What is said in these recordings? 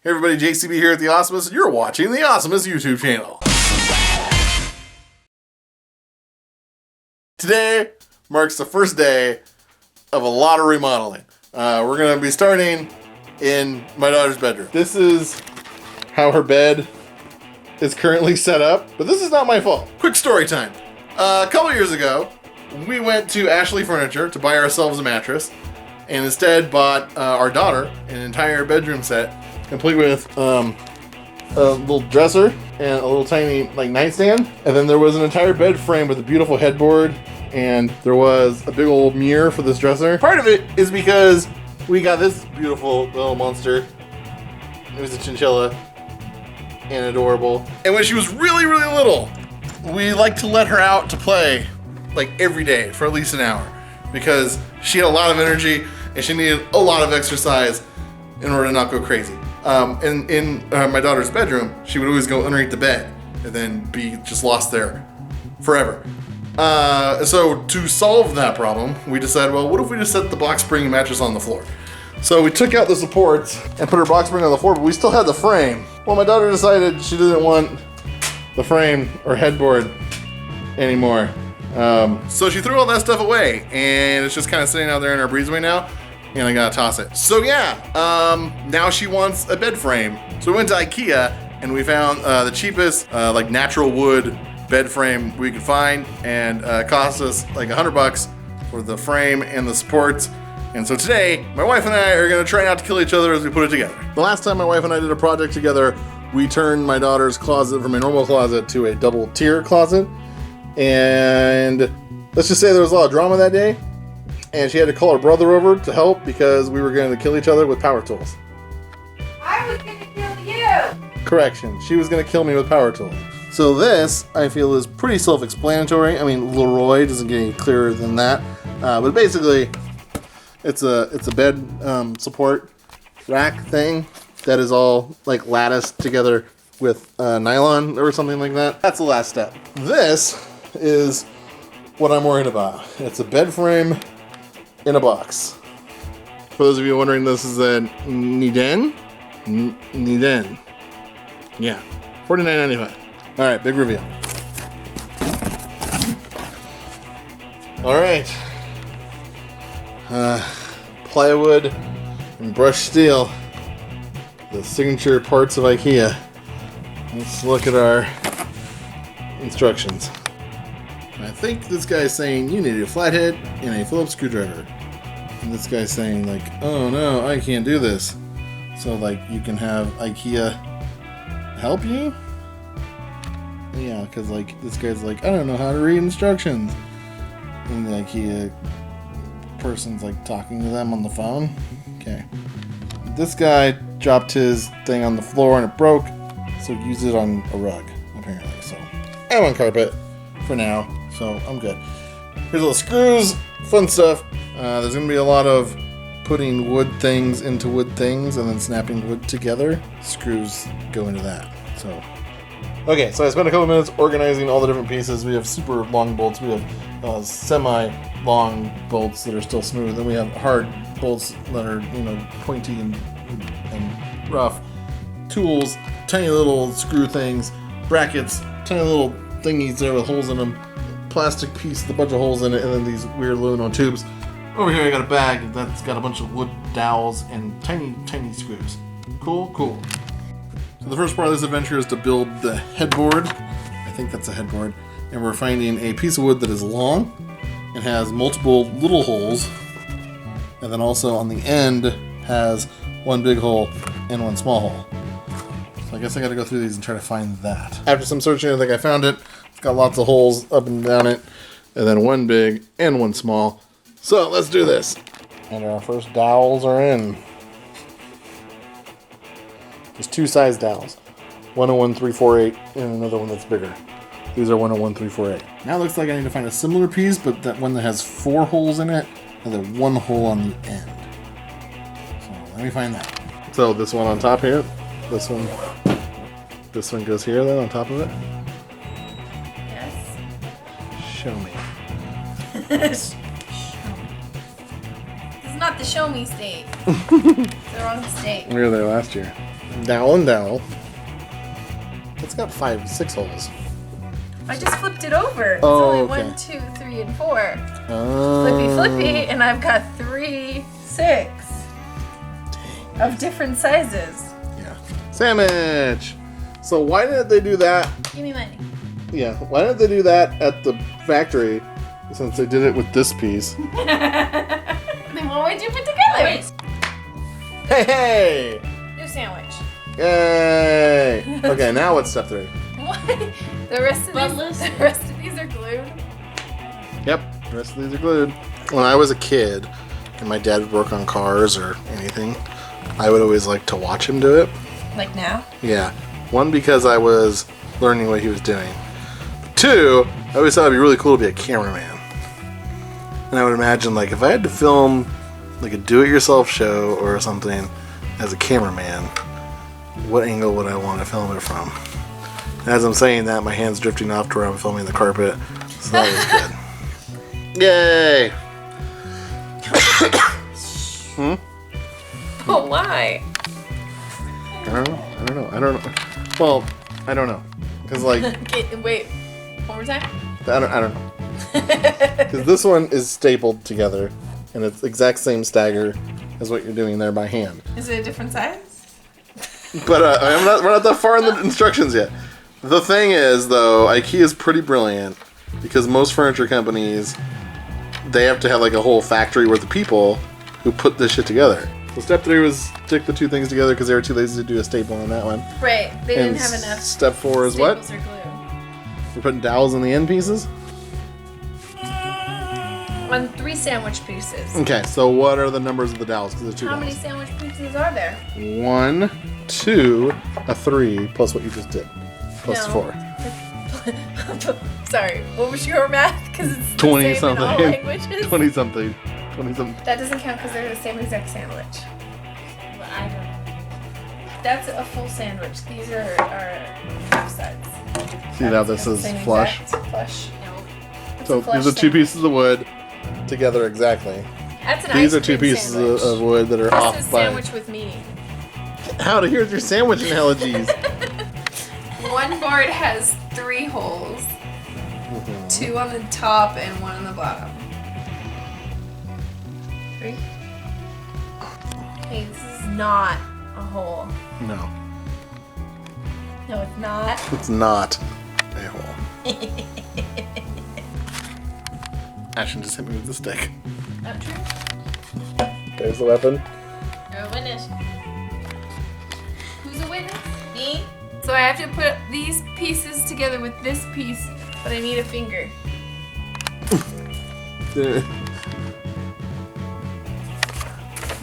Hey everybody, JCB here at the Awesomeness, and you're watching the Awesomeness YouTube channel. Today marks the first day of a lot of remodeling. We're going to be starting in my daughter's bedroom. This is how her bed is currently set up, but this is not my fault. Quick story time. A couple years ago, we went to Ashley Furniture to buy ourselves a mattress, and instead bought our daughter an entire bedroom set, complete with a little dresser and a little tiny nightstand. And then there was an entire bed frame with a beautiful headboard, and there was a big old mirror for this dresser. Part of it is because we got this beautiful little monster. It was a chinchilla and adorable. And when she was really, really little, we liked to let her out to play every day for at least an hour, because she had a lot of energy and she needed a lot of exercise in order to not go crazy. In my daughter's bedroom, she would always go underneath the bed and then be just lost there forever. So to solve that problem, we decided, well, what if we just set the box spring mattress on the floor? So we took out the supports and put her box spring on the floor, but we still had the frame. Well, my daughter decided she didn't want the frame or headboard anymore. So she threw all that stuff away, and it's just kind of sitting out there in our breezeway now, and I gotta toss it. So yeah, now she wants a bed frame. So we went to Ikea, and we found the cheapest natural wood bed frame we could find, and it cost us $100 for the frame and the supports. And so today, my wife and I are gonna try not to kill each other as we put it together. The last time my wife and I did a project together, we turned my daughter's closet from a normal closet to a double tier closet. And let's just say there was a lot of drama that day, and she had to call her brother over to help because we were going to kill each other with power tools. I was going to kill you! Correction, she was going to kill me with power tools. So this, I feel, is pretty self-explanatory. I mean, Leroy doesn't get any clearer than that. But basically, it's a bed support rack thing that is all latticed together with nylon or something like that. That's the last step. This is what I'm worried about. It's a bed frame in a box. For those of you wondering, this is a Niden. Niden. Yeah, $49.95. All right, big reveal. All right. Plywood and brushed steel. The signature parts of Ikea. Let's look at our instructions. I think this guy's saying you need a flathead and a Phillips screwdriver. And this guy's saying oh no, I can't do this. So you can have Ikea help you? Yeah, because this guy's I don't know how to read instructions. And the Ikea person's talking to them on the phone. Okay. This guy dropped his thing on the floor and it broke, so use it on a rug, apparently. So I'm on carpet for now, so I'm good. Here's little screws, fun stuff. There's gonna be a lot of putting wood things into wood things and then snapping wood together. Screws go into that. So okay, so I spent a couple minutes organizing all the different pieces. We have super long bolts. We have semi-long bolts that are still smooth, and we have hard bolts that are pointy and rough. Tools, tiny little screw things, brackets, tiny little thingies there with holes in them, plastic piece with a bunch of holes in it, and then these weird aluminum tubes. Over here I got a bag that's got a bunch of wood dowels and tiny screws. Cool. So the first part of this adventure is to build the headboard. I think that's a headboard. And we're finding a piece of wood that is long and has multiple little holes. And then also on the end has one big hole and one small hole. So I guess I gotta go through these and try to find that. After some searching, I think I found it. It's got lots of holes up and down it. And then one big and one small. So let's do this. And our first dowels are in. There's two size dowels. 101 348 and another one that's bigger. These are 101 348. Now it looks like I need to find a similar piece, but that one that has 4 holes in it, and then 1 hole on the end. So let me find that. So this one on top here, this one goes here then on top of it. Yes. Show me. This is not the show me state. It's the wrong state. We were there last year. Dowel and dowel. It's got 5, 6 holes. I just flipped it over. It's Oh, only okay. 1, 2, 3, and 4. Oh. Flippy, and I've got 3, 6 of different sizes. Yeah. Sandwich! So why didn't they do that? Give me money. Yeah, why didn't they do that at the factory since they did it with this piece? Then what would you put together? Wait. Hey, hey! New sandwich. Yay! Okay, now what's step 3? What? The rest of these are glued. Yep, the rest of these are glued. When I was a kid and my dad would work on cars or anything, I would always like to watch him do it. Like now? Yeah. One, because I was learning what he was doing. 2, I always thought it'd be really cool to be a cameraman. And I would imagine, like, if I had to film like a do-it-yourself show or something as a cameraman, what angle would I want to film it from? As I'm saying that, my hand's drifting off to where I'm filming the carpet, so that was good. Yay! Oh, why? I don't know. Well, I don't know. Because, like, Okay, wait. One more time? I don't know. Because this one is stapled together, and it's exact same stagger as what you're doing there by hand. Is it a different size? But we're not that far in the instructions yet. The thing is, though, Ikea is pretty brilliant because most furniture companies, they have to have like a whole factory worth of people who put this shit together. So step 3 was stick the 2 things together because they were too lazy to do a staple on that one. Right. They didn't And have enough. Step 4 is what? Staples or glue. We're putting dowels in the end pieces? On 3 sandwich pieces. Okay, so what are the numbers of the dowels? Because there's 2 How dowels. many sandwich pieces are there? 1, 2, a 3, plus what you just did. Plus No. 4. Sorry, what was your math? Because it's the 20 same in all something. languages. 20 something. 20 something. That doesn't count because they're the same exact sandwich. Well, I don't know. That's a full sandwich. These are half sides. See now this is Same flush. exact Flush. No. It's So a flush these are 2 sandwich. pieces of wood together exactly. That's an These ice are 2 cream pieces sandwich. of wood that are This off is by. sandwich with me. Howdy, here's your sandwich analogies. One board has 3 holes. 2 on the top and 1 on the bottom. 3. Hey, this is not a hole. No, No, it's not. it's not a hole. Ashton just hit me with the stick. Not true. There's the weapon. You're a witness. Who's a witness? Me. So I have to put these pieces together with this piece, but I need a finger. They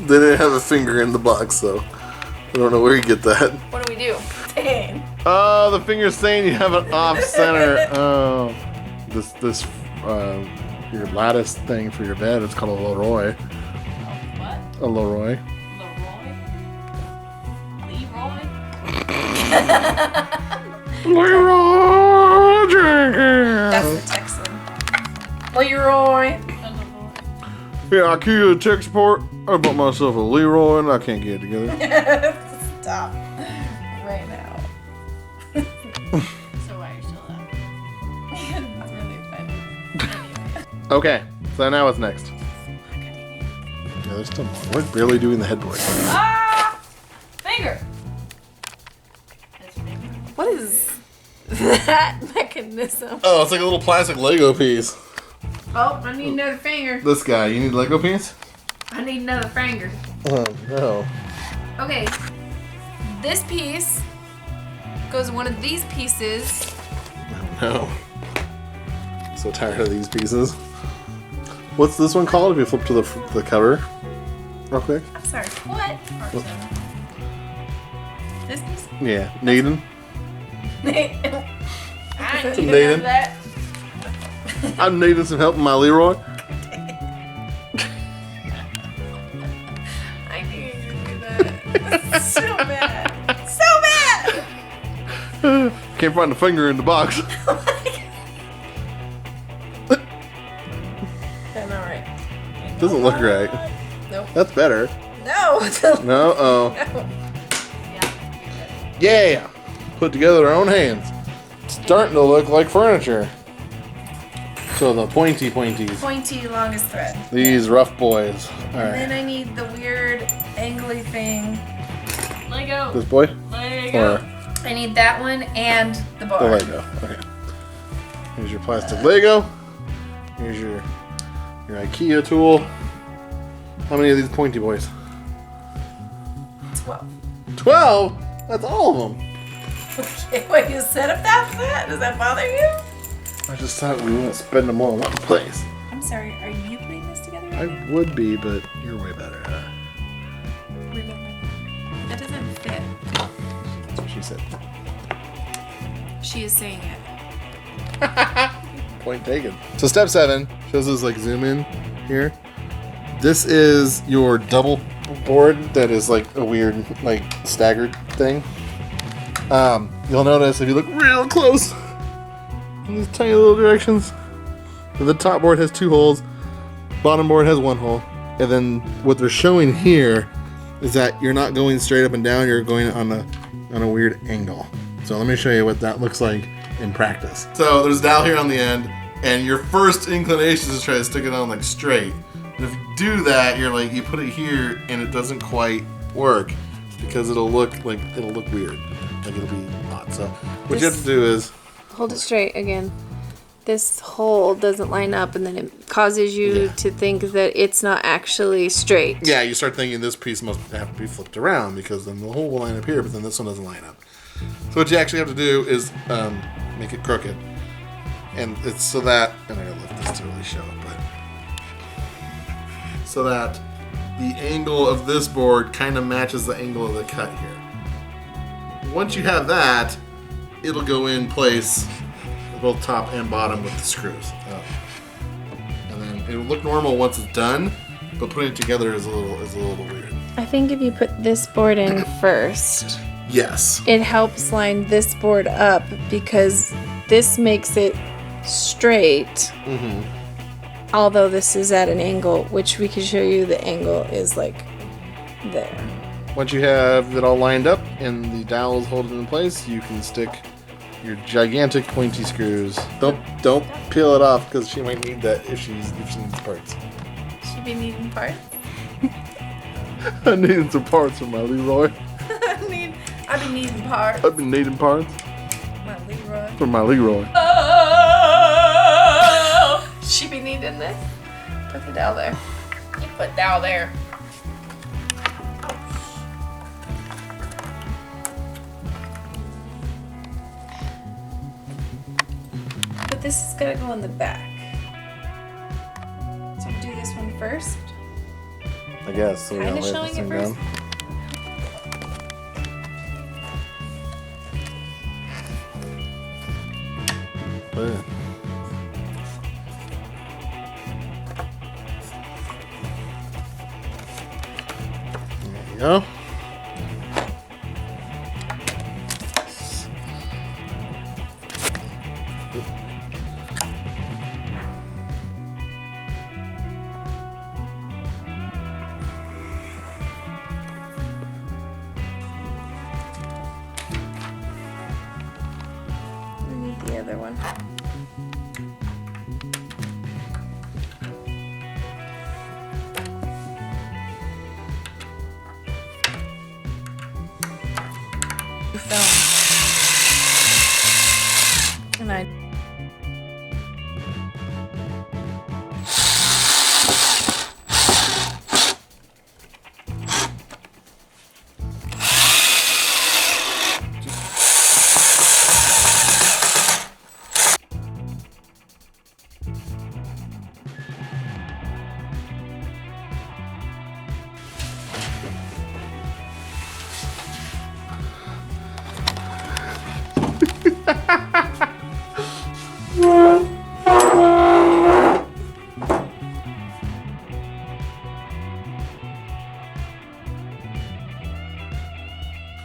didn't have a finger in the box, so I don't know where you get that. What do we do? Dang. Oh, the finger's saying you have it off center. Oh, this your lattice thing for your bed. It's called a Leroy. What? A Leroy. Leroy Jenkins. That's the Texan. Leroy. Yeah, IKEA tech support. I bought myself a Leroy and I can't get it together. Stop. Right now. So why are you still up? It's really funny. Anyway. Okay, so now what's next? Yeah, there's still more. We're barely doing the headboard. Ah! Finger. What is that mechanism? Oh, it's like a little plastic Lego piece. Oh, I need another finger. This guy, you need a Lego piece? I need another finger. Oh, no. Okay. This piece goes in one of these pieces. No. So tired of these pieces. What's this one called if you flip to the cover? Real quick. I'm sorry. What? This piece? Yeah, Nathan. I Nathan. need that. I'm needing some help with my Leroy. I need you to do that. So bad. So bad. Can't find the finger in the box. That's not right. Doesn't look right. Nope. That's better. No. No, oh. No. Yeah. Yeah! Put together with our own hands. It's starting to look like furniture. So the pointies. Pointy, longest thread. These rough boys. And Alright. then I need the weird angly thing. Lego. This boy? Lego. Or I need that one and the bar. the Lego. Okay. Here's your plastic Lego. Here's your Ikea tool. How many of these pointy boys? 12. 12? That's all of them. Okay, wait, you set up that fat? Does that bother you? I just thought we wouldn't spend them all in one place. I'm sorry, are you putting this together? I would be, but you're way better. That doesn't fit. That's what she said. She is saying it. Point taken. So step 7 shows us like zoom in here. This is your double board that is like a weird like staggered thing. You'll notice if you look real close in these tiny little directions, the top board has 2 holes, bottom board has 1 hole, and then what they're showing here is that you're not going straight up and down, you're going on a weird angle. So let me show you what that looks like in practice. So there's a dowel here on the end, and your first inclination is to try to stick it on like straight. And if you do that, you're like, you put it here and it doesn't quite work because it'll look weird. Like it'll be odd. So what you have to do is Hold it straight again. This hole doesn't line up, and then it causes you to think that it's not actually straight. yeah, you start thinking this piece must have to be flipped around because then the hole will line up here, but then this one doesn't line up. So what you actually have to do is make it crooked. And it's so that, and I gotta lift this to really show it, but so that the angle of this board kind of matches the angle of the cut here. Once you have that, it'll go in place, both top and bottom with the screws. And then it'll look normal once it's done, but putting it together is a little weird. I think if you put this board in first, Yes. it helps line this board up because this makes it straight. Although this is at an angle, which we can show you the angle is like there. Once you have it all lined up and the dowel is holding in place, you can stick your gigantic pointy screws. Don't peel it off because she might need that if she needs parts. Should be needing parts. I need some parts for my Leroy. I've been needing parts. I've been needing parts My Leroy. for my Leroy. Oh, she be needing this. Put the dowel there. You put dowel there. But this is gonna go in the back. So do this one first. I guess. So we Kinda don't lay showing this it thing first. down. Put it in. There you go. I need the other one. And I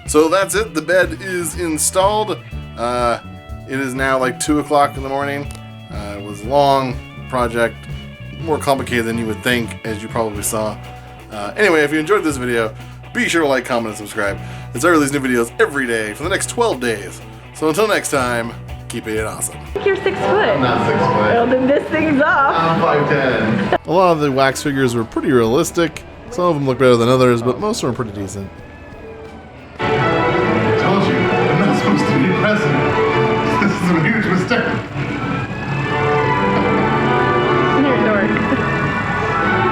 So that's it. The bed is installed. It is now like 2 o'clock in the morning. It was a long project, more complicated than you would think, as you probably saw. Anyway, if you enjoyed this video, Be sure to like, comment, and subscribe, as I release new videos every day for the next 12 days. So until next time, keep it awesome. I think you're 6 foot. I'm not 6 foot. Well, then this thing's off. I'm 5'10". A lot of the wax figures were pretty realistic. Some of them look better than others, but most of them are pretty decent.